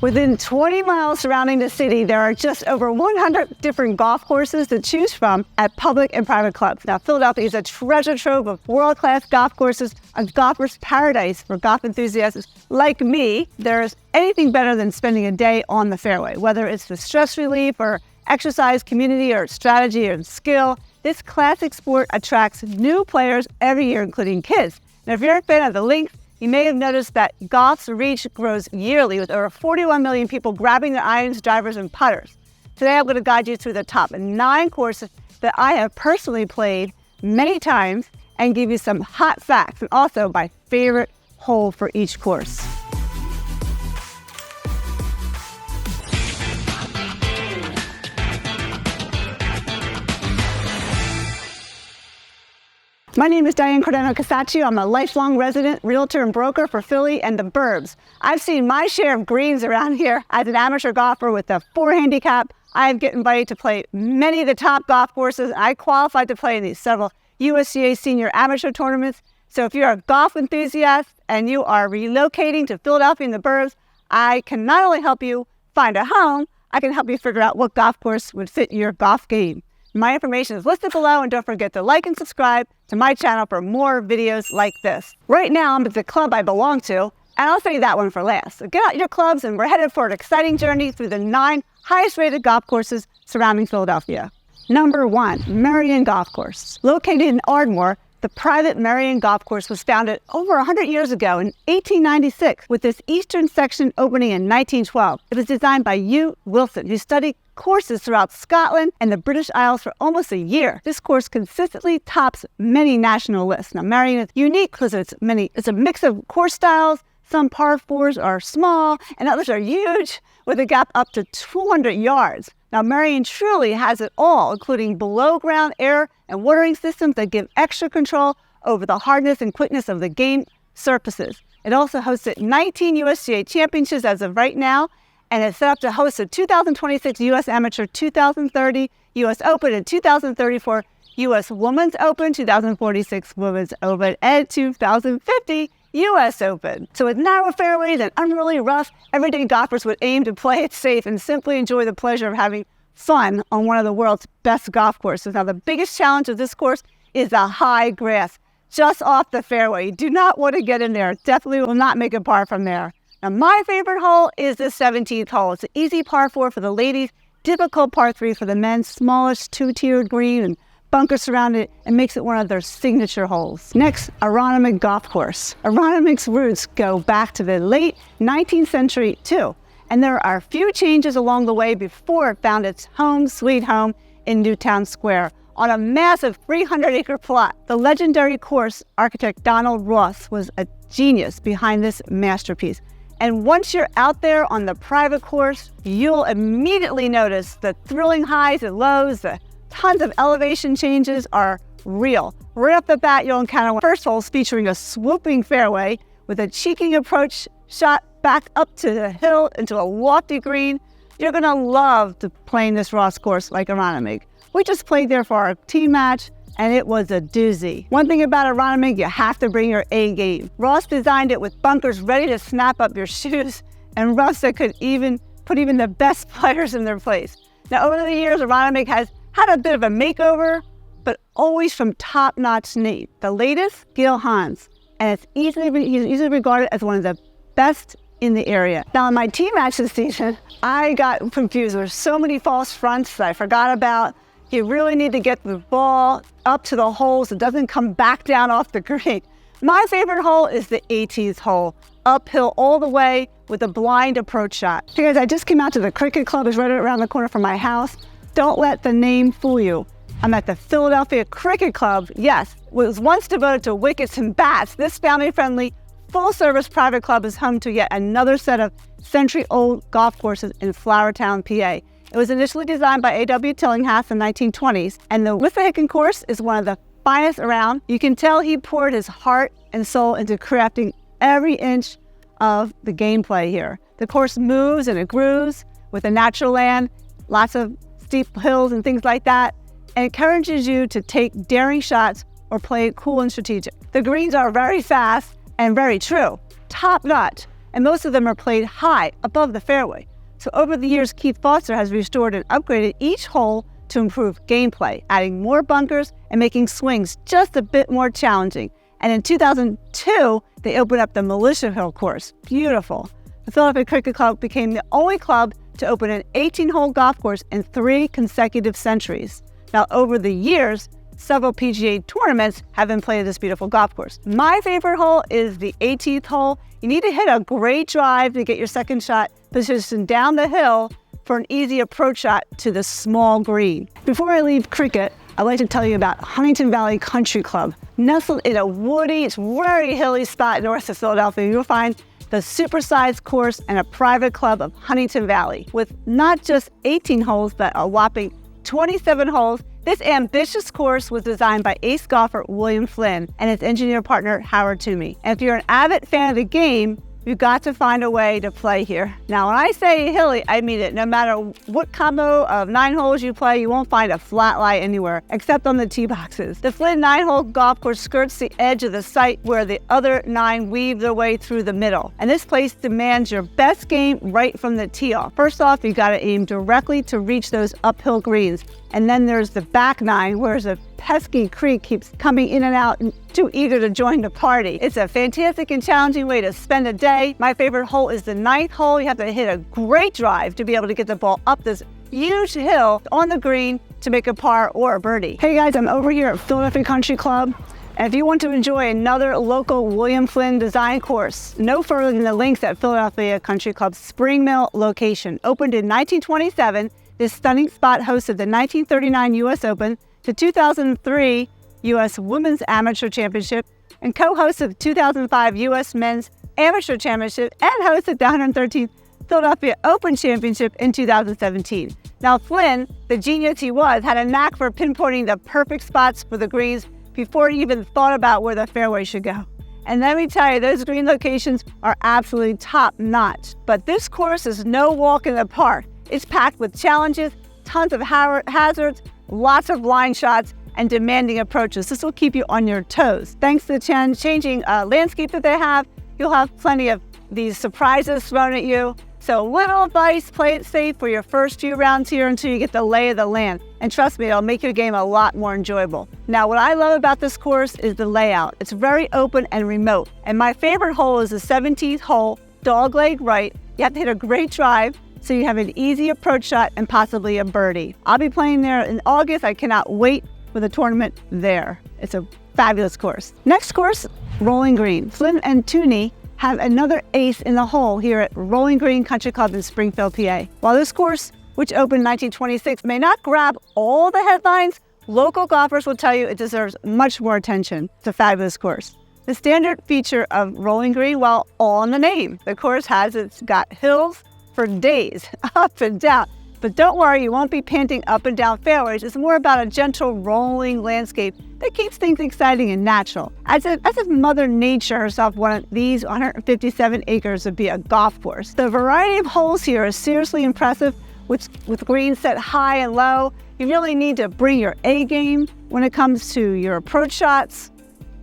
Within 20 miles surrounding the city, there are just over 100 different golf courses to choose from at public and private clubs. Now, Philadelphia is a treasure trove of world-class golf courses, a golfer's paradise for golf enthusiasts like me. There's anything better than spending a day on the fairway, whether it's the stress relief or exercise, community, or strategy or skill. This classic sport attracts new players every year, including kids. Now, if you're a fan of the links, you may have noticed that golf's reach grows yearly with over 41 million people grabbing their irons, drivers, and putters. Today, I'm going to guide you through the top 9 courses that I have personally played many times and give you some hot facts and also my favorite hole for each course. My name is Diane Cordano-Casaccio. I'm a lifelong resident, realtor, and broker for Philly and the Burbs. I've seen my share of greens around here as an amateur golfer with a 4 handicap. I've get invited to play many of the top golf courses. I qualified to play in these several USGA senior amateur tournaments. So if you're a golf enthusiast and you are relocating to Philadelphia and the Burbs, I can not only help you find a home, I can help you figure out what golf course would fit your golf game. My information is listed below, and don't forget to like and subscribe to my channel for more videos like this. Right now, I'm at the club I belong to, and I'll save that one for last. So get out your clubs, and we're headed for an exciting journey through the 9 highest-rated golf courses surrounding Philadelphia. Number 1, Merion Golf Course. Located in Ardmore, the private Merion Golf Course was founded over 100 years ago in 1896, with this eastern section opening in 1912. It was designed by Hugh Wilson, who studied courses throughout Scotland and the British Isles for almost a year. This course consistently tops many national lists. Now, Merion is unique because it's a mix of course styles. Some par 4s are small and others are huge, with a gap up to 200 yards. Now, Merion truly has it all, including below-ground air and watering systems that give extra control over the hardness and quickness of the game surfaces. It also hosted 19 USGA championships as of right now, and it's set up to host the 2026 U.S. Amateur, 2030 U.S. Open, and 2034 U.S. Women's Open, 2046 Women's Open, and 2050 U.S. Open. So with narrow fairways and unruly rough, everyday golfers would aim to play it safe and simply enjoy the pleasure of having fun on one of the world's best golf courses. Now, the biggest challenge of this course is the high grass just off the fairway. You do not want to get in there. Definitely will not make a par from there. Now, my favorite hole is the 17th hole. It's an easy par 4 for the ladies, difficult par 3 for the men, smallish 2-tiered green and bunkers surrounded it, and makes it one of their signature holes. Next, Aronimink Golf Course. Aronimink's roots go back to the late 19th century too, and there are a few changes along the way before it found its home sweet home in Newtown Square on a massive 300-acre plot. The legendary course architect Donald Ross was a genius behind this masterpiece. And once you're out there on the private course, you'll immediately notice the thrilling highs and lows. The tons of elevation changes are real. Right off the bat, you'll encounter one first holes featuring a swooping fairway with a cheeking approach shot back up to the hill into a lofty green. You're gonna love to playing this Ross course like Aronimink. We just played there for our team match, and it was a doozy. One thing about Aronimink, you have to bring your A game. Ross designed it with bunkers ready to snap up your shoes and roughs that could even put even the best players in their place. Now, over the years, Aronimink has had a bit of a makeover, but always from top-notch name. The latest, Gil Hans, and he's easily regarded as one of the best in the area. Now, in my team match this season, I got confused. There were so many false fronts that I forgot about. You really need to get the ball up to the hole so it doesn't come back down off the green. My favorite hole is the 18th hole, uphill all the way with a blind approach shot. Hey guys, I just came out to the cricket club. It's right around the corner from my house. Don't let the name fool you. I'm at the Philadelphia Cricket Club. Yes, it was once devoted to wickets and bats. This family-friendly, full-service private club is home to yet another set of century-old golf courses in Flourtown, PA. It was initially designed by A.W. Tillinghast in the 1920s, and the Wissahickon course is one of the finest around. You can tell he poured his heart and soul into crafting every inch of the gameplay here. The course moves and it grooves with a natural land, lots of steep hills and things like that, and encourages you to take daring shots or play it cool and strategic. The greens are very fast and very true, top notch. and most of them are played high above the fairway. So over the years, Keith Foster has restored and upgraded each hole to improve gameplay, adding more bunkers and making swings just a bit more challenging. And in 2002, they opened up the Militia Hill course. Beautiful. The Philadelphia Cricket Club became the only club to open an 18-hole golf course in 3 consecutive centuries. Now, over the years, several PGA tournaments have been played at this beautiful golf course. My favorite hole is the 18th hole. You need to hit a great drive to get your second shot positioned down the hill for an easy approach shot to the small green. Before I leave cricket, I'd like to tell you about Huntingdon Valley Country Club. Nestled in a woody, it's very hilly spot north of Philadelphia, you'll find the supersized course and a private club of Huntingdon Valley. With not just 18 holes, but a whopping 27 holes, this ambitious course was designed by ace golfer William Flynn and his engineer partner Howard Toomey. And if you're an avid fan of the game, you've got to find a way to play here. Now, when I say hilly, I mean it. No matter what combo of 9 holes you play, you won't find a flat lie anywhere, except on the tee boxes. The Flynn 9-hole golf course skirts the edge of the site where the other 9 weave their way through the middle. And this place demands your best game right from the tee off. First off, you gotta aim directly to reach those uphill greens. And then there's the back 9, where the pesky creek keeps coming in and out and too eager to join the party. It's a fantastic and challenging way to spend a day. My favorite hole is the 9th hole. You have to hit a great drive to be able to get the ball up this huge hill on the green to make a par or a birdie. Hey guys, I'm over here at Philadelphia Country Club. And if you want to enjoy another local William Flynn design course, no further than the links at Philadelphia Country Club's Spring Mill location. Opened in 1927, this stunning spot hosted the 1939 U.S. Open, the 2003 U.S. Women's Amateur Championship, and co-hosted the 2005 U.S. Men's Amateur Championship, and hosted the 113th Philadelphia Open Championship in 2017. Now, Flynn, the genius he was, had a knack for pinpointing the perfect spots for the greens before he even thought about where the fairway should go. And let me tell you, those green locations are absolutely top-notch. But this course is no walk in the park. It's packed with challenges, tons of hazards, lots of line shots, and demanding approaches. This will keep you on your toes. Thanks to the changing landscape that they have, you'll have plenty of these surprises thrown at you. So little advice, play it safe for your first few rounds here until you get the lay of the land. And trust me, it'll make your game a lot more enjoyable. Now, what I love about this course is the layout. It's very open and remote. And my favorite hole is the 17th hole, dogleg right. You have to hit a great drive, so you have an easy approach shot and possibly a birdie. I'll be playing there in August. I cannot wait for the tournament there. It's a fabulous course. Next course, Rolling Green. Flynn and Tooney have another ace in the hole here at Rolling Green Country Club in Springfield, PA. While this course, which opened in 1926, may not grab all the headlines, local golfers will tell you it deserves much more attention. It's a fabulous course. The standard feature of Rolling Green, well, all in the name. The course it's got hills for days, up and down. But don't worry, you won't be panting up and down fairways. It's more about a gentle rolling landscape that keeps things exciting and natural. As if Mother Nature herself wanted these 157 acres to be a golf course. The variety of holes here is seriously impressive, with greens set high and low. You really need to bring your A game when it comes to your approach shots.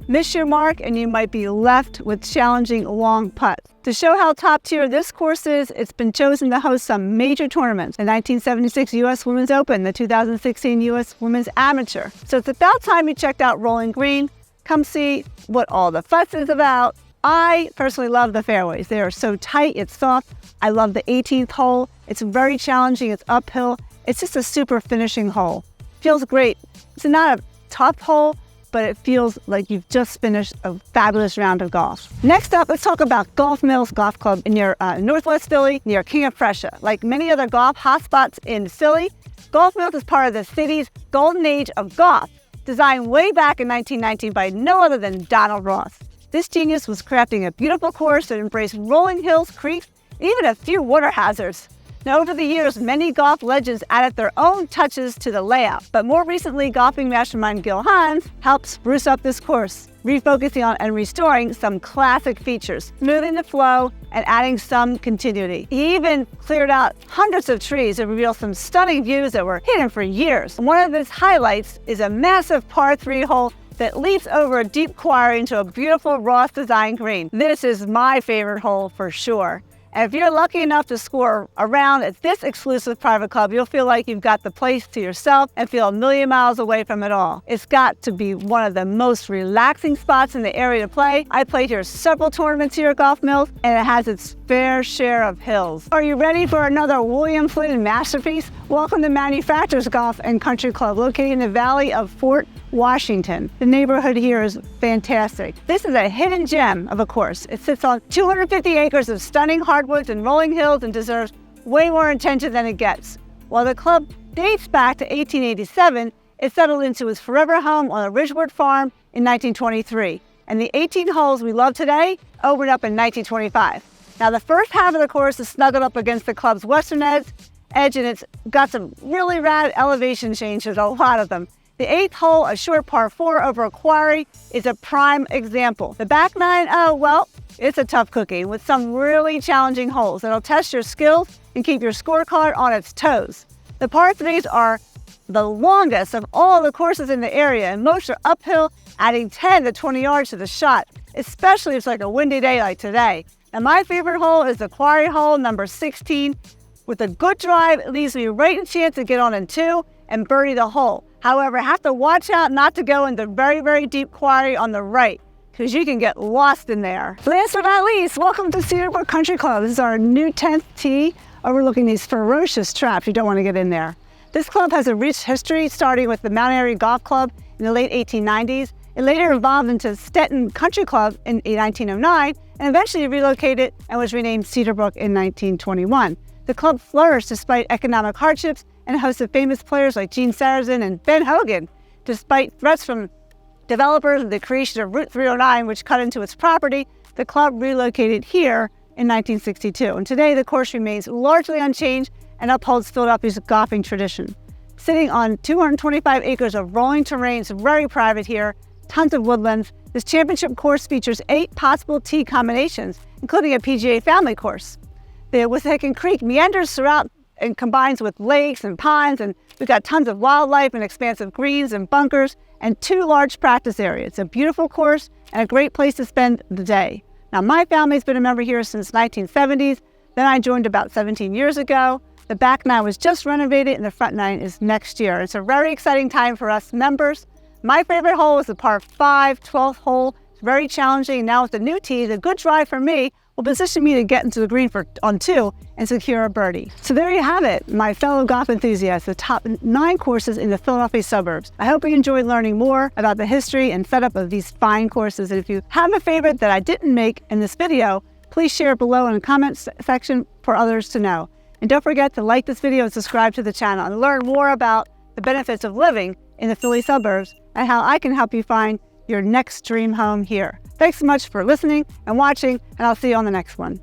Miss your mark and you might be left with challenging long putts. To show how top tier this course is, it's been chosen to host some major tournaments. The 1976 U.S. Women's Open, the 2016 U.S. Women's Amateur. So it's about time you checked out Rolling Green. Come see what all the fuss is about. I personally love the fairways. They are so tight, it's soft. I love the 18th hole. It's very challenging, it's uphill. It's just a super finishing hole. Feels great. It's not a tough hole, but it feels like you've just finished a fabulous round of golf. Next up, let's talk about Gulph Mills Golf Club near Northwest Philly, near King of Prussia. Like many other golf hotspots in Philly, Gulph Mills is part of the city's golden age of golf, designed way back in 1919 by no other than Donald Ross. This genius was crafting a beautiful course that embraced rolling hills, creeks, and even a few water hazards. Now, over the years, many golf legends added their own touches to the layout, but more recently, golfing mastermind Gil Hans helped spruce up this course, refocusing on and restoring some classic features, smoothing the flow and adding some continuity. He even cleared out hundreds of trees and revealed some stunning views that were hidden for years. One of his highlights is a massive par 3 hole that leaps over a deep quarry into a beautiful Ross design green. This is my favorite hole for sure. And if you're lucky enough to score a round at this exclusive private club, you'll feel like you've got the place to yourself and feel a million miles away from it all. It's got to be one of the most relaxing spots in the area to play. I played here several tournaments here at Gulph Mills, and it has its fair share of hills. Are you ready for another William Flynn masterpiece? Welcome to Manufacturers Golf and Country Club, located in the valley of Fort Washington. The neighborhood here is fantastic. This is a hidden gem of a course. It sits on 250 acres of stunning hardwoods and rolling hills and deserves way more attention than it gets. While the club dates back to 1887, it settled into its forever home on a Ridgewood farm in 1923. And the 18 holes we love today opened up in 1925. Now the first half of the course is snuggled up against the club's western edge, and it's got some really rad elevation changes, a lot of them. The 8th hole, a short par 4 over a quarry, is a prime example. The back 9, oh well, it's a tough cookie with some really challenging holes that'll test your skills and keep your scorecard on its toes. The par 3s are the longest of all the courses in the area, and most are uphill, adding 10 to 20 yards to the shot, especially if it's like a windy day like today. And my favorite hole is the quarry hole, number 16. With a good drive, it leaves me right in chance to get on in 2 and birdie the hole. However, have to watch out not to go in the very, very deep quarry on the right, because you can get lost in there. Last but not least, welcome to Cedarbrook Country Club. This is our new 10th tee overlooking these ferocious traps. You don't want to get in there. This club has a rich history, starting with the Mount Airy Golf Club in the late 1890s. It later evolved into Stetton Country Club in 1909, and eventually relocated and was renamed Cedarbrook in 1921. The club flourished despite economic hardships and hosted famous players like Gene Sarazen and Ben Hogan. Despite threats from developers and the creation of Route 309, which cut into its property, the club relocated here in 1962. And today the course remains largely unchanged and upholds Philadelphia's golfing tradition. Sitting on 225 acres of rolling terrain, it's very private here, tons of woodlands. This championship course features 8 possible tee combinations, including a PGA family course. The Wissahickon Creek meanders throughout and combines with lakes and ponds, and we've got tons of wildlife and expansive greens and bunkers and 2 large practice areas. It's a beautiful course and a great place to spend the day. Now, my family's been a member here since 1970s. Then I joined about 17 years ago. The back 9 was just renovated and the front 9 is next year. It's a very exciting time for us members. My favorite hole is the par 5, 12th hole. It's very challenging. Now with the new tee, the good drive for me will position me to get into the green on 2 and secure a birdie. So there you have it, my fellow golf enthusiasts, the top 9 courses in the Philadelphia suburbs. I hope you enjoyed learning more about the history and setup of these fine courses. And if you have a favorite that I didn't make in this video, please share it below in the comments section for others to know. And don't forget to like this video and subscribe to the channel and learn more about the benefits of living in the Philly suburbs and how I can help you find your next dream home here. Thanks so much for listening and watching, and I'll see you on the next one.